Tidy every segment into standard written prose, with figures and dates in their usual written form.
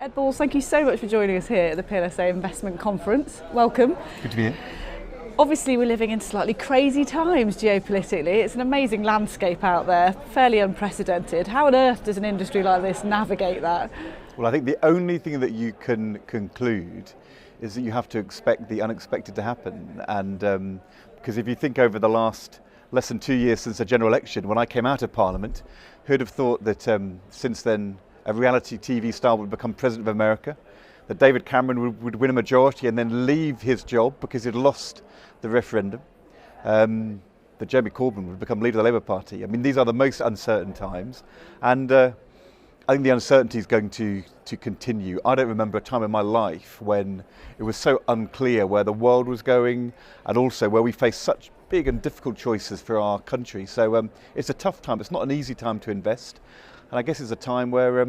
Ed Balls, thank you so much for joining us here at the PLSA Investment Conference. Welcome. Good to be here. Obviously we're living in slightly crazy times geopolitically. It's an amazing landscape out there, fairly unprecedented. How on earth does an industry like this navigate that? Well, I think the only thing that you can conclude is that you have to expect the unexpected to happen. And because if you think over the last less than 2 years since the general election, when I came out of Parliament, who'd have thought that since then a reality TV star would become President of America, that David Cameron would win a majority and then leave his job because he'd lost the referendum, that Jeremy Corbyn would become leader of the Labour Party. I mean, these are the most uncertain times, and I think the uncertainty is going to continue. I don't remember a time in my life when it was so unclear where the world was going, and also where we face such big and difficult choices for our country. So it's a tough time. It's not an easy time to invest, and I guess it's a time where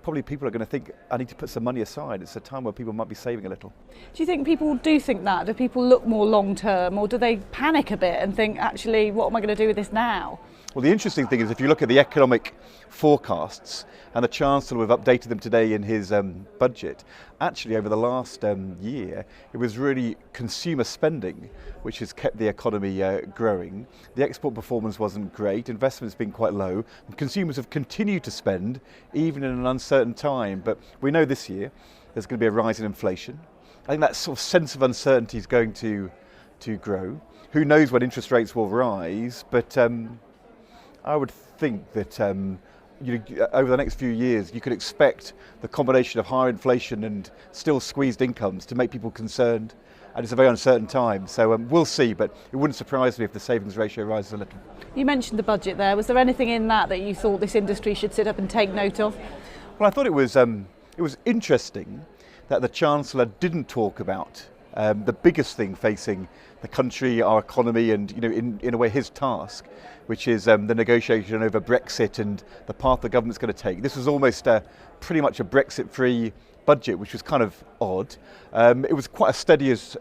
probably people are going to think, I need to put some money aside. It's a time where people might be saving a little. Do you think people do think that? Do people look more long term, or do they panic a bit and think, actually, what am I going to do with this now? Well, the interesting thing is if you look at the economic forecasts, and the Chancellor, we've updated them today in his budget, actually over the last year, it was really consumer spending which has kept the economy growing. The export performance wasn't great, investment's been quite low, and consumers have continued to spend even in an uncertain time. But we know this year there's going to be a rise in inflation. I think that sort of sense of uncertainty is going to grow. Who knows when interest rates will rise, but I would think that over the next few years you could expect the combination of higher inflation and still squeezed incomes to make people concerned, and it's a very uncertain time. So we'll see, but it wouldn't surprise me if the savings ratio rises a little. You mentioned the budget there. Was there anything in that you thought this industry should sit up and take note of? Well, I thought it was interesting that the Chancellor didn't talk about the biggest thing facing the country, our economy, and in a way his task, which is the negotiation over Brexit and the path the government's going to take. This was almost pretty much a Brexit-free budget, which was kind of odd. It was quite a steady as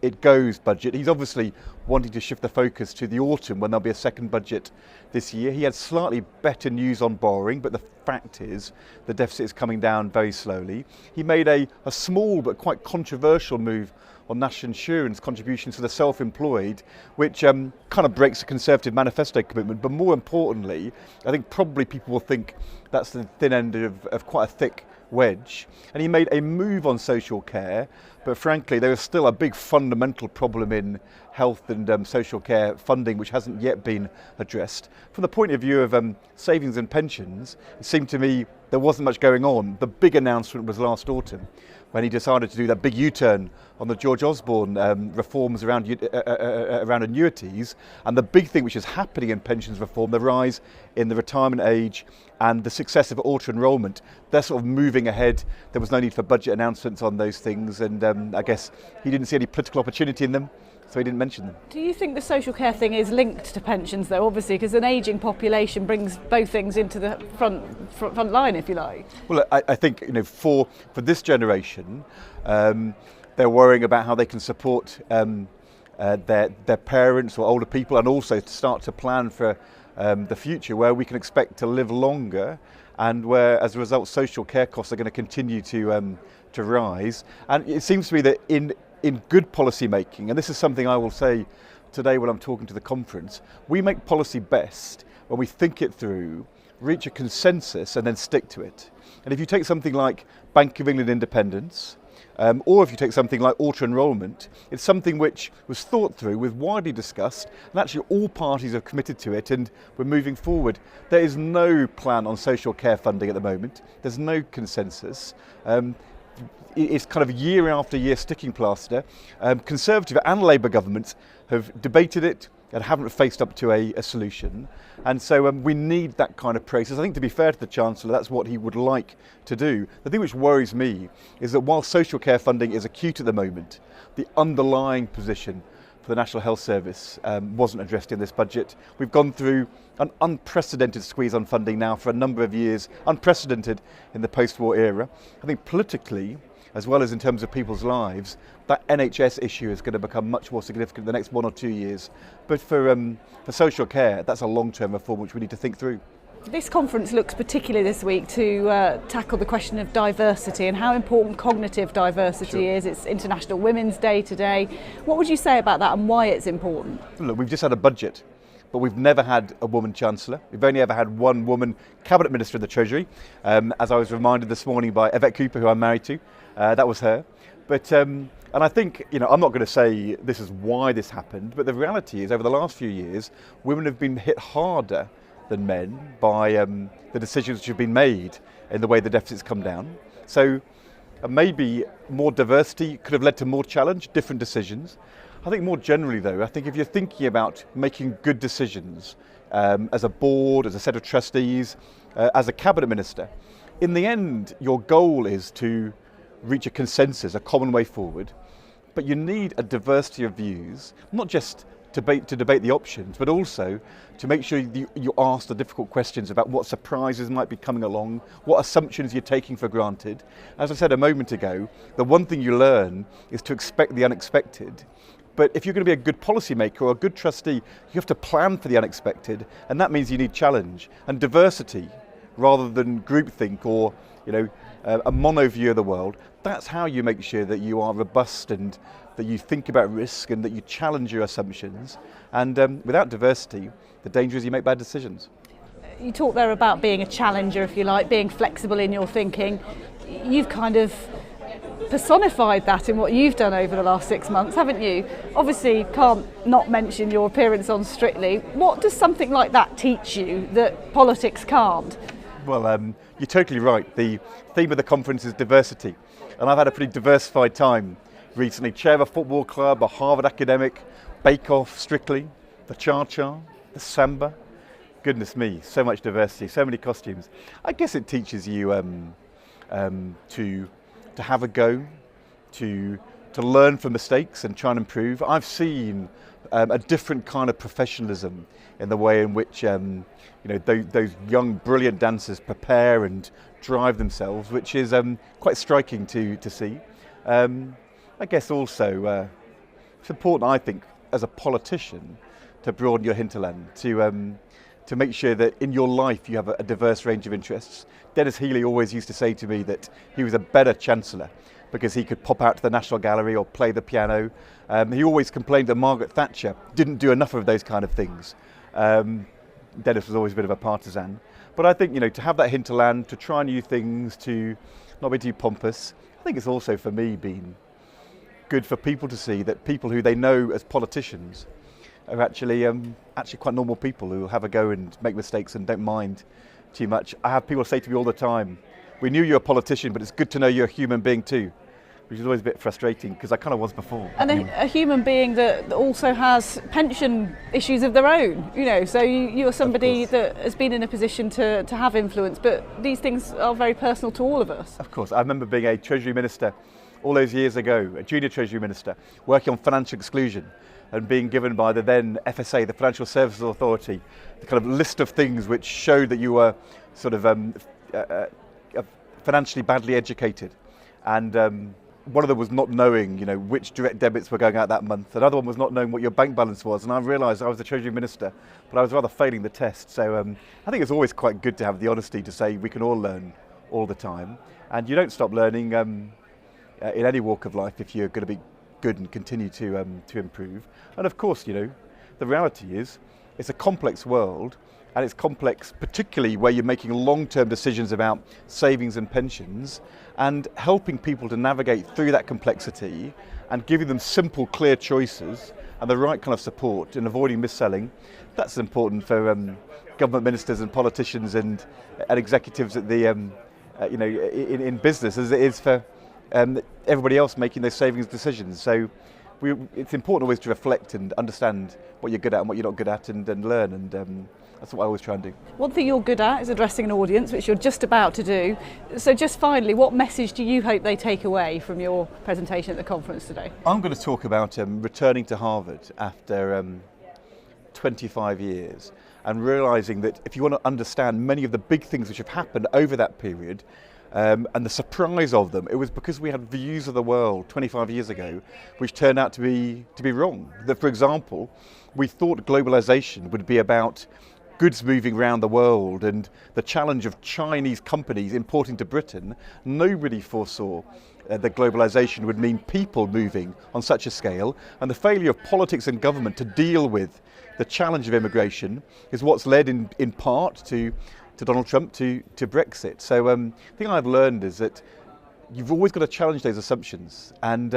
it goes budget. He's obviously wanting to shift the focus to the autumn when there'll be a second budget this year. He had slightly better news on borrowing, but the fact is the deficit is coming down very slowly. He made a small but quite controversial move on national insurance contributions for the self-employed, which kind of breaks the Conservative manifesto commitment. But more importantly, I think probably people will think that's the thin end of quite a thick wedge. And he made a move on social care, but frankly there is still a big fundamental problem in health and social care funding which hasn't yet been addressed. From the point of view of savings and pensions, it seemed to me there wasn't much going on. The big announcement was last autumn when he decided to do that big U-turn on the George Osborne reforms around annuities, and the big thing which is happening in pensions reform, the rise in the retirement age and the success of auto-enrolment, they're sort of moving ahead. There was no need for budget announcements on those things, and I guess he didn't see any political opportunity in them, so he didn't mention them. Do you think the social care thing is linked to pensions though, obviously, because an ageing population brings both things into the front line, if you like? Well, I think for this generation, they're worrying about how they can support their parents or older people, and also to start to plan for the future where we can expect to live longer, and where as a result social care costs are going to continue to rise. And it seems to me that in good policy making, and this is something I will say today when I'm talking to the conference, we make policy best when we think it through, reach a consensus and then stick to it. And if you take something like Bank of England independence, or if you take something like auto-enrolment, it's something which was thought through, was widely discussed, and actually all parties have committed to it, and we're moving forward. There is no plan on social care funding at the moment. There's no consensus. It's kind of year after year sticking plaster. Conservative and Labour governments have debated it and haven't faced up to a solution. And so we need that kind of process. I think, to be fair to the Chancellor, that's what he would like to do. The thing which worries me is that while social care funding is acute at the moment, the underlying position for the National Health Service wasn't addressed in this budget. We've gone through an unprecedented squeeze on funding now for a number of years, unprecedented in the post-war era. I think politically, as well as in terms of people's lives, that NHS issue is going to become much more significant in the next 1 or 2 years. But for social care, that's a long-term reform which we need to think through. This conference looks particularly this week to tackle the question of diversity and how important cognitive diversity is. It's International Women's Day today. What would you say about that and why it's important? Look, we've just had a budget, but we've never had a woman Chancellor. We've only ever had one woman Cabinet Minister of the Treasury. As I was reminded this morning by Yvette Cooper, who I'm married to, that was her. But and I think, I'm not going to say this is why this happened, but the reality is over the last few years, women have been hit harder than men by the decisions which have been made in the way the deficits come down. So maybe more diversity could have led to more challenge, different decisions. I think more generally though, I think if you're thinking about making good decisions as a board, as a set of trustees, as a cabinet minister, in the end your goal is to reach a consensus, a common way forward, but you need a diversity of views, not just to debate the options, but also to make sure you ask the difficult questions about what surprises might be coming along, what assumptions you're taking for granted. As I said a moment ago, the one thing you learn is to expect the unexpected. But if you're going to be a good policymaker or a good trustee, you have to plan for the unexpected, and that means you need challenge and diversity rather than groupthink or a mono view of the world. That's how you make sure that you are robust and that you think about risk and that you challenge your assumptions. And without diversity, the danger is you make bad decisions. You talk there about being a challenger, if you like, being flexible in your thinking. You've kind of personified that in what you've done over the last 6 months, haven't you? Obviously, can't not mention your appearance on Strictly. What does something like that teach you that politics can't? Well, you're totally right. The theme of the conference is diversity. And I've had a pretty diversified time recently. Chair of a football club, a Harvard academic, Bake Off, Strictly, the Cha-Cha, the Samba. Goodness me, so much diversity, so many costumes. I guess it teaches you to have a go, to learn from mistakes and try and improve. I've seen a different kind of professionalism in the way in which those young, brilliant dancers prepare and drive themselves, which is quite striking to see. I guess also it's important, I think, as a politician, to broaden your hinterland, to make sure that in your life you have a diverse range of interests. Dennis Healey always used to say to me that he was a better Chancellor because he could pop out to the National Gallery or play the piano. He always complained that Margaret Thatcher didn't do enough of those kind of things. Dennis was always a bit of a partisan. But I think, to have that hinterland, to try new things, to not be too pompous, I think it's also for me been good for people to see that people who they know as politicians are actually quite normal people who have a go and make mistakes and don't mind too much. I have people say to me all the time, we knew you're a politician, but it's good to know you're a human being too, which is always a bit frustrating because I kind of was before. And a human being that also has pension issues of their own, so you're somebody that has been in a position to have influence, but these things are very personal to all of us. Of course. I remember being a Treasury Minister all those years ago, a junior Treasury Minister, working on financial exclusion and being given by the then FSA, the Financial Services Authority, the kind of list of things which showed that you were sort of financially badly educated. And one of them was not knowing, which direct debits were going out that month. Another one was not knowing what your bank balance was. And I realised I was the Treasury Minister, but I was rather failing the test. So I think it's always quite good to have the honesty to say we can all learn all the time. And you don't stop learning in any walk of life if you're going to be good and continue to improve. And of course, the reality is it's a complex world, and it's complex particularly where you're making long-term decisions about savings and pensions, and helping people to navigate through that complexity and giving them simple, clear choices and the right kind of support and avoiding mis-selling. That's important for government ministers and politicians and executives at the in business as it is for everybody else making those savings decisions. So it's important always to reflect and understand what you're good at and what you're not good at and learn, and that's what I always try and do. One thing you're good at is addressing an audience, which you're just about to do. So just finally, what message do you hope they take away from your presentation at the conference today? I'm going to talk about returning to Harvard after 25 years and realising that if you want to understand many of the big things which have happened over that period, and the surprise of them, it was because we had views of the world 25 years ago which turned out to be wrong. That, for example, we thought globalization would be about goods moving around the world and the challenge of Chinese companies importing to Britain, nobody foresaw that globalisation would mean people moving on such a scale, and the failure of politics and government to deal with the challenge of immigration is what's led in part to Donald Trump to Brexit. So the thing I've learned is that you've always got to challenge those assumptions, and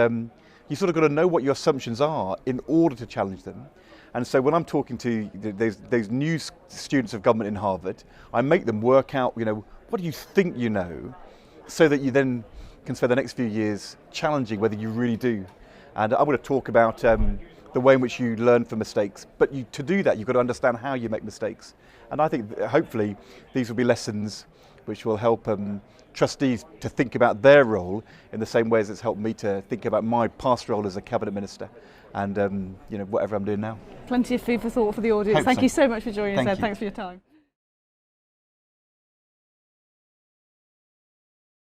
you sort of got to know what your assumptions are in order to challenge them. And so when I'm talking to those new students of government in Harvard, I make them work out, what do you think you know, so that you then can spend the next few years challenging whether you really do. And I want to talk about the way in which you learn from mistakes, but to do that you've got to understand how you make mistakes. And I think hopefully these will be lessons which will help trustees to think about their role in the same way as it's helped me to think about my past role as a cabinet minister and whatever I'm doing now. Plenty of food for thought for the audience. Hope Thank so. you so much for joining us, Ed. Thank you. Thanks for your time.